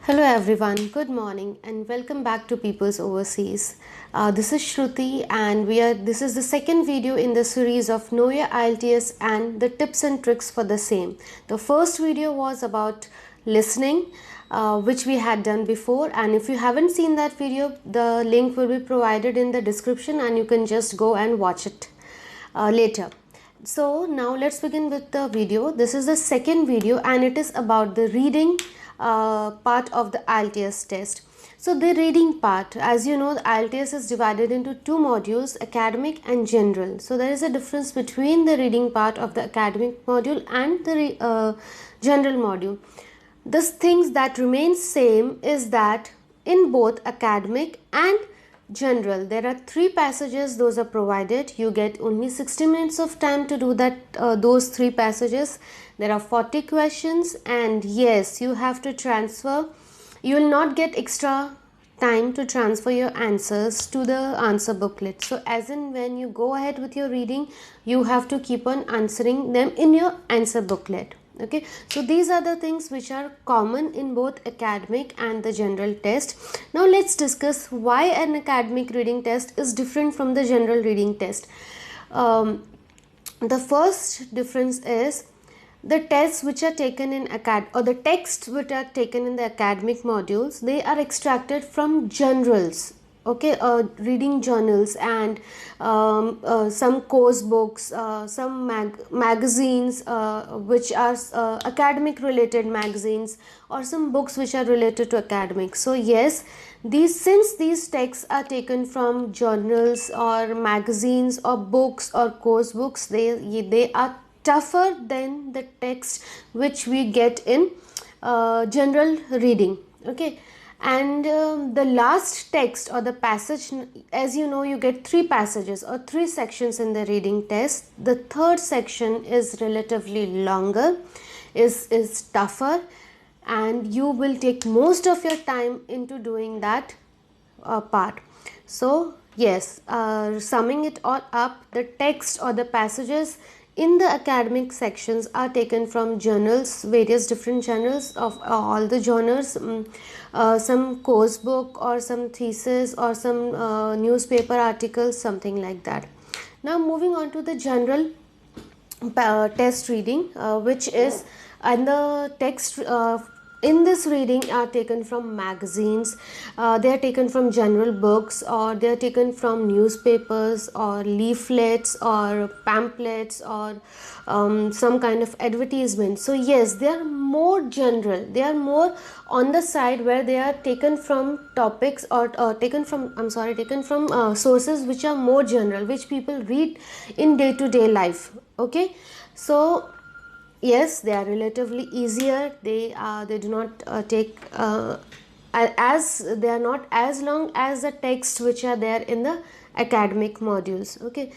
Hello everyone, good morning and welcome back to People's Overseas. This is Shruti and this is the second video in the series of Know Your IELTS and the tips and tricks for the same. The first video was about listening, which we had done before, and if you haven't seen that video, the link will be provided in the description and you can just go and watch it later. So now let's begin with the video. This is the second video and it is about the reading part of the IELTS test. So the reading part, as you know, the IELTS is divided into two modules, academic and general. So there is a difference between the reading part of the academic module and the general module. The things that remain same is that in both academic and general there are three passages. Those are provided. You get only 60 minutes of time to do those three passages. There are 40 questions and yes, you have to transfer. You will not get extra time to transfer your answers to the answer booklet. So as in when you go ahead with your reading, you have to keep on answering them in your answer booklet. Okay, so these are the things which are common in both academic and the general test. Now let's discuss why an academic reading test is different from the general reading test. The first difference is the tests which are taken in the texts which are taken in the academic modules, they are extracted from generals. Okay, reading journals and some course books, some magazines which are academic related magazines, or some books which are related to academics. So yes, since these texts are taken from journals or magazines or books or course books, they are tougher than the text which we get in general reading. Okay, and the last text or the passage, as you know, you get three passages or three sections in the reading test. The third section is relatively longer, is tougher, and you will take most of your time into doing that part. So yes, summing it all up, the text or the passages in the academic sections are taken from journals, various different journals of all the genres, some course book or some thesis or some newspaper articles, something like that. Now moving on to the general test reading, which is, and the text in this reading are taken from magazines, they are taken from general books, or they are taken from newspapers or leaflets or pamphlets or some kind of advertisement. So yes, they are more general, they are more on the side where they are taken from topics or taken from sources which are more general, which people read in day-to-day life. Okay, so yes, they are relatively easier. They do not take as they are not as long as the texts which are there in the academic modules. Okay,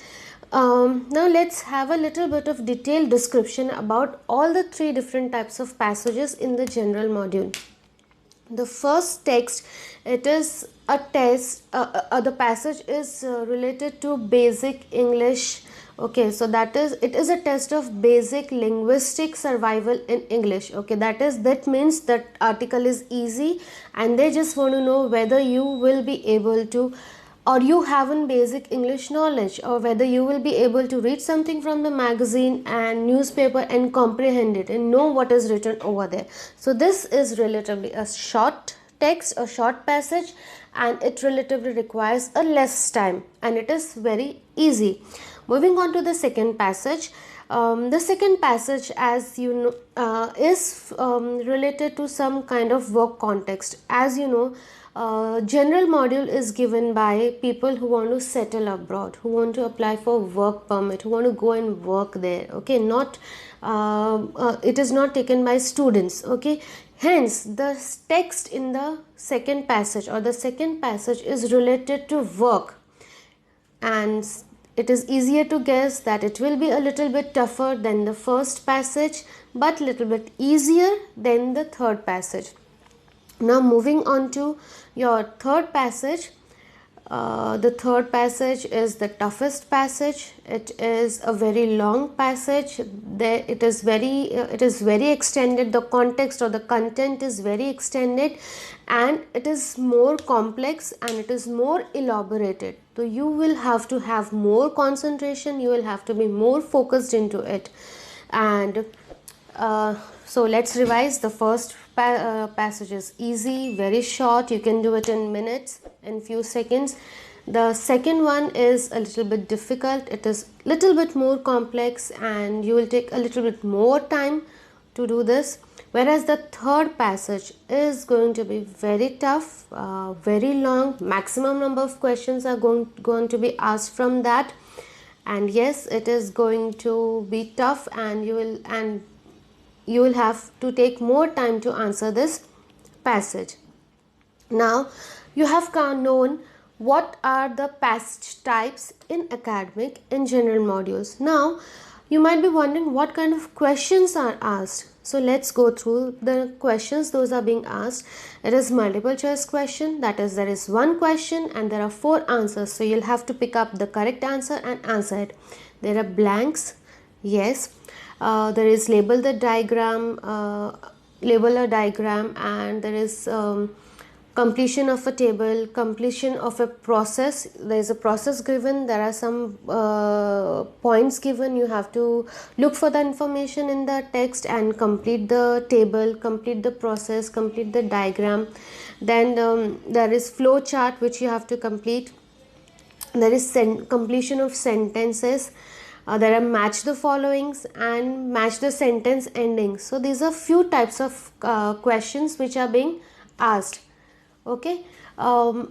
now let's have a little bit of detailed description about all the three different types of passages in the general module. The first text, it is a test, the passage is related to basic English. Okay, so it is a test of basic linguistic survival in English. Okay, that means that article is easy and they just want to know whether you will be able to, or you have a basic English knowledge, or whether you will be able to read something from the magazine and newspaper and comprehend it and know what is written over there. So this is relatively a short text, a short passage, and it relatively requires a less time and it is very easy. Moving on to the second passage. The second passage, as you know, is related to some kind of work context. As you know, general module is given by people who want to settle abroad, who want to apply for work permit, who want to go and work there. Okay, not it is not taken by students. Okay, hence the text in the second passage or the second passage is related to work, and it is easier to guess that it will be a little bit tougher than the first passage, but little bit easier than the third passage. Now moving on to your third passage, The third passage is the toughest passage. It is a very long passage. It is very extended. The context or the content is very extended, and it is more complex and it is more elaborated. So you will have to have more concentration. You will have to be more focused into it. And so let's revise. The first passage is easy, very short. You can do it in minutes, in few seconds. The second one is a little bit difficult. It is little bit more complex and you will take a little bit more time to do this. Whereas the third passage is going to be very tough, very long. Maximum number of questions are going to be asked from that. And yes, it is going to be tough, and you will have to take more time to answer this passage. Now you have known what are the passage types in academic and general modules. Now you might be wondering what kind of questions are asked. So let's go through the questions those are being asked. It is multiple choice question, that is there is one question and there are 4 answers. So you'll have to pick up the correct answer and answer it. There are blanks, yes. There is label a diagram, and there is completion of a table, completion of a process. There is a process given, there are some points given. You have to look for the information in the text and complete the table, complete the process, complete the diagram. Then there is flow chart which you have to complete. There is completion of sentences. There are match the followings and match the sentence endings. So these are few types of questions which are being asked. Okay, and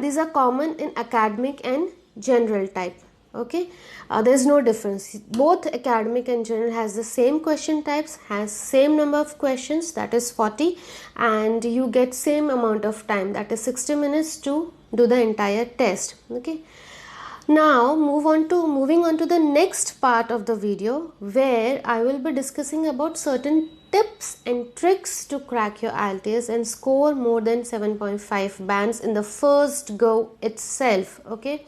these are common in academic and general type. Okay, there is no difference. Both academic and general has the same question types, has same number of questions, that is 40, and you get same amount of time, that is 60 minutes to do the entire test. Okay. Now moving on to the next part of the video, where I will be discussing about certain tips and tricks to crack your IELTS and score more than 7.5 bands in the first go itself. Okay.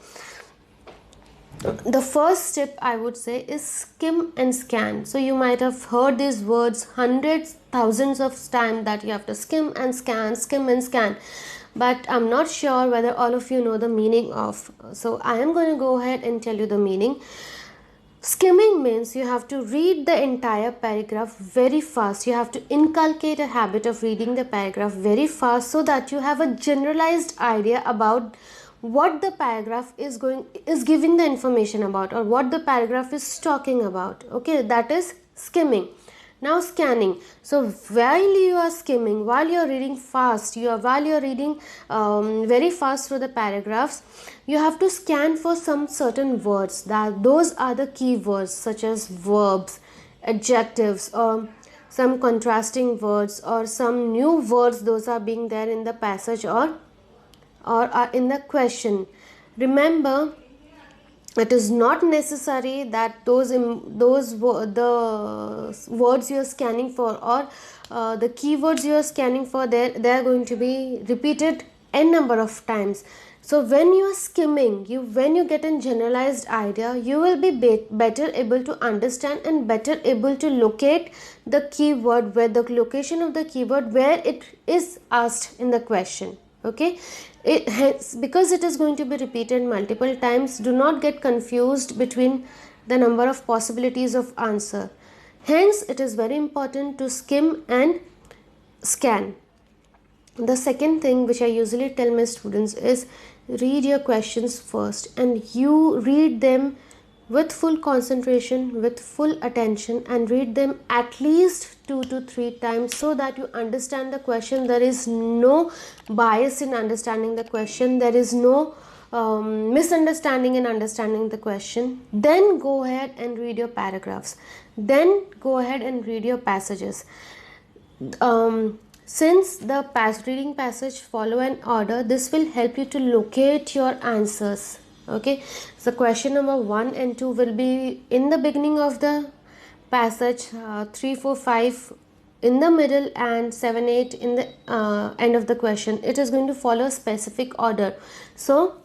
The first tip I would say is skim and scan. So you might have heard these words hundreds, thousands of times, that you have to skim and scan, skim and scan. But I'm not sure whether all of you know the meaning of. So I am going to go ahead and tell you the meaning. Skimming means you have to read the entire paragraph very fast. You have to inculcate a habit of reading the paragraph very fast so that you have a generalized idea about what the paragraph is giving the information about, or what the paragraph is talking about. Okay, that is skimming. Now scanning. So while you are skimming, while you are reading fast, while you are reading very fast through the paragraphs, you have to scan for some certain words. Those are the key words, such as verbs, adjectives, or some contrasting words, or some new words. Those are being there in the passage or are in the question. Remember, it is not necessary that the words you are scanning for, or the keywords you are scanning for, they are going to be repeated n number of times. So when you are skimming, when you get a generalized idea, you will be better able to understand and better able to locate the keyword, where the location of the keyword where it is asked in the question. Okay, because it is going to be repeated multiple times, do not get confused between the number of possibilities of answer. Hence it is very important to skim and scan. The second thing which I usually tell my students is read your questions first, and you read them with full concentration, with full attention, and read them at least 2 to 3 times so that you understand the question. There is no bias in understanding the question. There is no misunderstanding in understanding the question. Then go ahead and read your paragraphs. Then go ahead and read your passages. Since the reading passage follow an order, this will help you to locate your answers. Okay, so question number 1 and 2 will be in the beginning of the passage. 3, 4, 5 in the middle and 7 8 in the end of the question. It is going to follow a specific order. So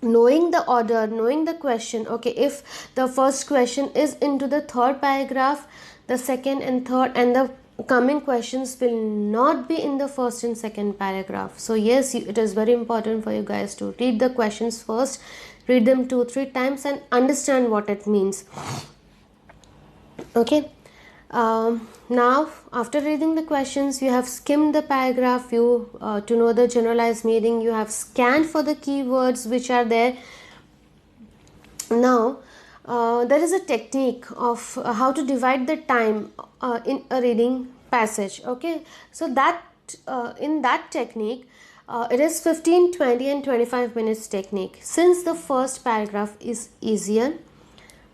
knowing the order, knowing the question, okay, if the first question is into the third paragraph, the second and third and the coming questions will not be in the first and second paragraph. So yes, it is very important for you guys to read the questions first, read them 2-3 times and understand what it means. Okay. Now after reading the questions, you have skimmed the paragraph, you to know the generalized meaning, you have scanned for the keywords which are there. Now there is a technique of how to divide the time in a reading passage. Okay, so that in that technique it is 15, 20 and 25 minutes technique. Since the first paragraph is easier,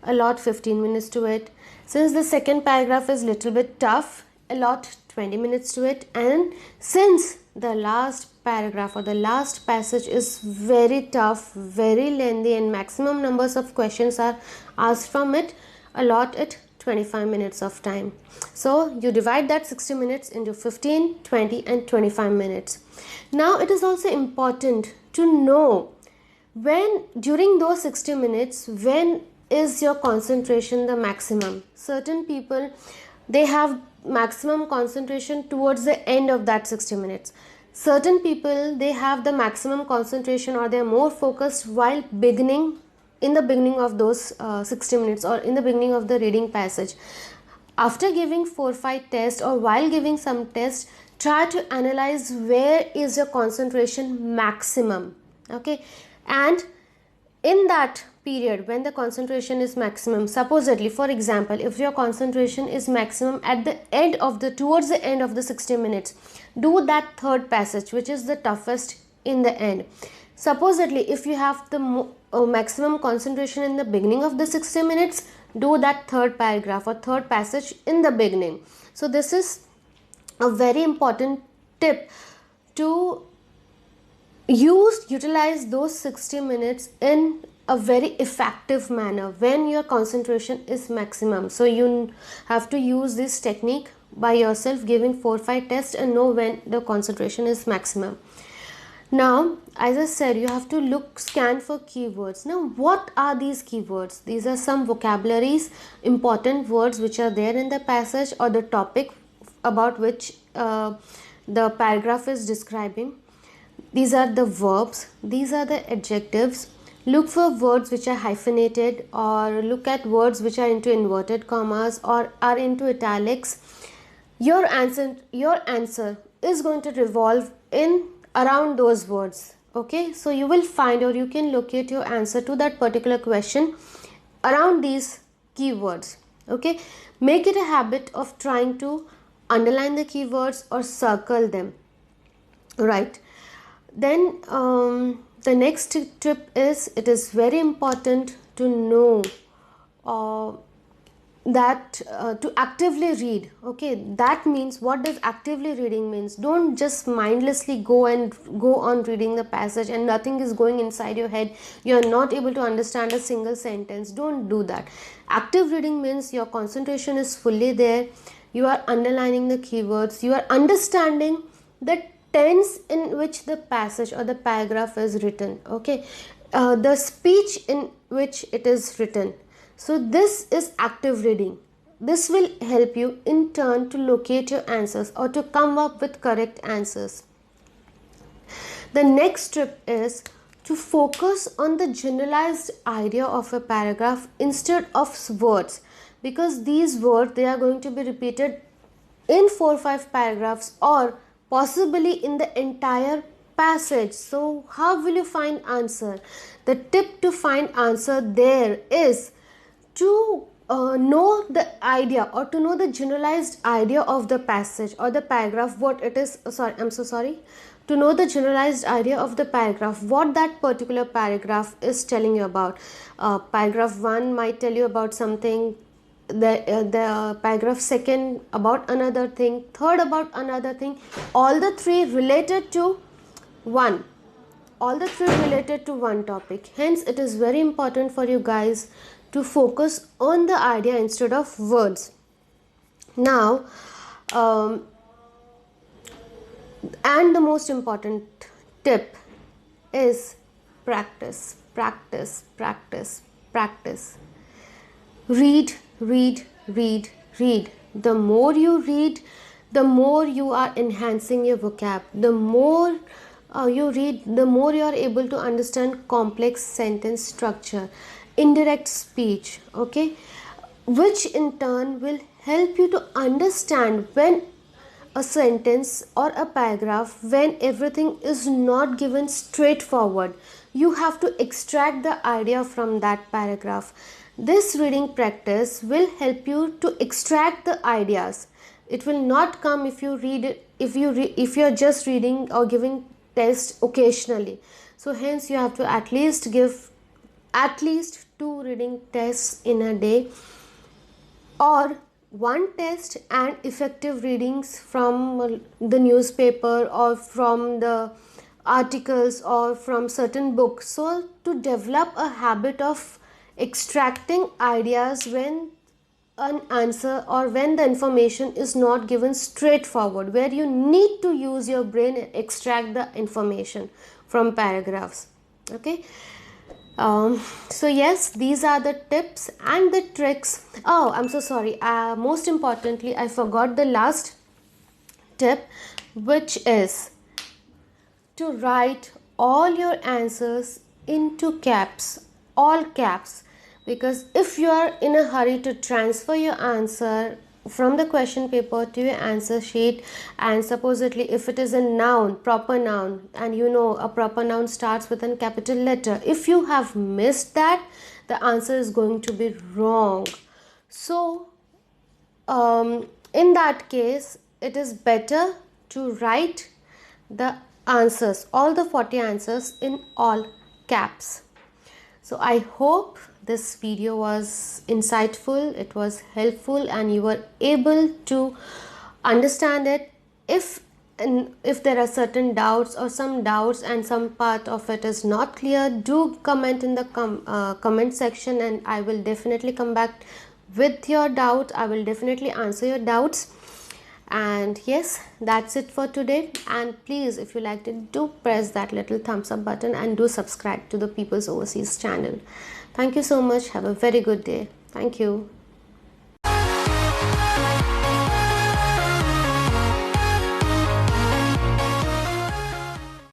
allot 15 minutes to it. Since the second paragraph is little bit tough, allot 20 minutes to it. And since the last paragraph or the last passage is very tough, very lengthy and maximum numbers of questions are asked from it, allot it 25 minutes of time. So you divide that 60 minutes into 15, 20 and 25 minutes. Now it is also important to know when during those 60 minutes, when is your concentration the maximum. Certain people, they have maximum concentration towards the end of that 60 minutes. Certain people, they have the maximum concentration or they are more focused while in the beginning of those 60 minutes or in the beginning of the reading passage. After giving 4-5 tests or while giving some tests, try to analyze where is your concentration maximum. Okay, and in that period when the concentration is maximum, supposedly for example, if your concentration is maximum at the end of the towards the end of the 60 minutes, do that third passage which is the toughest in the end. Supposedly if you have the maximum concentration in the beginning of the 60 minutes, do that third paragraph or third passage in the beginning. So this is a very important tip to utilize those 60 minutes in a very effective manner when your concentration is maximum. So you have to use this technique by yourself, giving 4-5 tests and know when the concentration is maximum. Now as I said, you have to scan for keywords. Now what are these keywords? These are some vocabularies, important words which are there in the passage or the topic about which the paragraph is describing. These are the verbs, these are the adjectives. Look for words which are hyphenated or look at words which are into inverted commas or are into italics. Your answer is going to revolve in around those words. Okay, so you will find or you can locate your answer to that particular question around these keywords. Okay, make it a habit of trying to underline the keywords or circle them. Right. Then the next tip is, it is very important to know that to actively read. Okay, that means, what does actively reading means? Don't just mindlessly go on reading the passage and nothing is going inside your head, you are not able to understand a single sentence. Don't do that. Active reading means your concentration is fully there, you are underlining the keywords, you are understanding the tense in which the passage or the paragraph is written. Okay, the speech in which it is written. So this is active reading. This will help you in turn to locate your answers or to come up with correct answers. The next tip is to focus on the generalized idea of a paragraph instead of words, because these words, they are going to be repeated in 4-5 paragraphs or possibly in the entire passage. So how will you find answer? The tip to find answer there is to know the idea or to know the generalized idea of the passage or the paragraph, what it is. To know the generalized idea of the paragraph, what that particular paragraph is telling you about. Paragraph 1 might tell you about something, the paragraph 2 about another thing, 3rd about another thing, all the 3 related to one topic. Hence it is very important for you guys to focus on the idea instead of words. Now um, and the most important tip is practice, practice, practice, practice. Read, read, read, read. The more you read, the more you are enhancing your vocab. The more you read, the more you are able to understand complex sentence structure, indirect speech, okay, which in turn will help you to understand when a sentence or a paragraph, when everything is not given straightforward, you have to extract the idea from that paragraph. This reading practice will help you to extract the ideas. It will not come if you read it, if you're just reading or giving test occasionally. So hence you have to at least give at least 2 reading tests in a day, or one test and effective readings from the newspaper or from the articles or from certain books. So to develop a habit of extracting ideas when an answer or when the information is not given straightforward, where you need to use your brain and extract the information from paragraphs. Okay. So yes, these are the tips and the tricks. Oh, I'm so sorry. Most importantly, I forgot the last tip, which is to write all your answers into caps, all caps. Because if you are in a hurry to transfer your answer from the question paper to your answer sheet, and supposedly if it is a noun, proper noun, and you know a proper noun starts with a capital letter, if you have missed that, the answer is going to be wrong. So in that case, it is better to write the answers, all the 40 answers, in all caps. So I hope this video was insightful, it was helpful, and you were able to understand it. If there are certain doubts or some doubts and some part of it is not clear, do comment in the comment section, and I will definitely come back with your doubt. I will definitely answer your doubts. And yes, that's it for today. And please, if you liked it, do press that little thumbs up button and do subscribe to the People's Overseas channel. Thank you so much. Have a very good day. Thank you.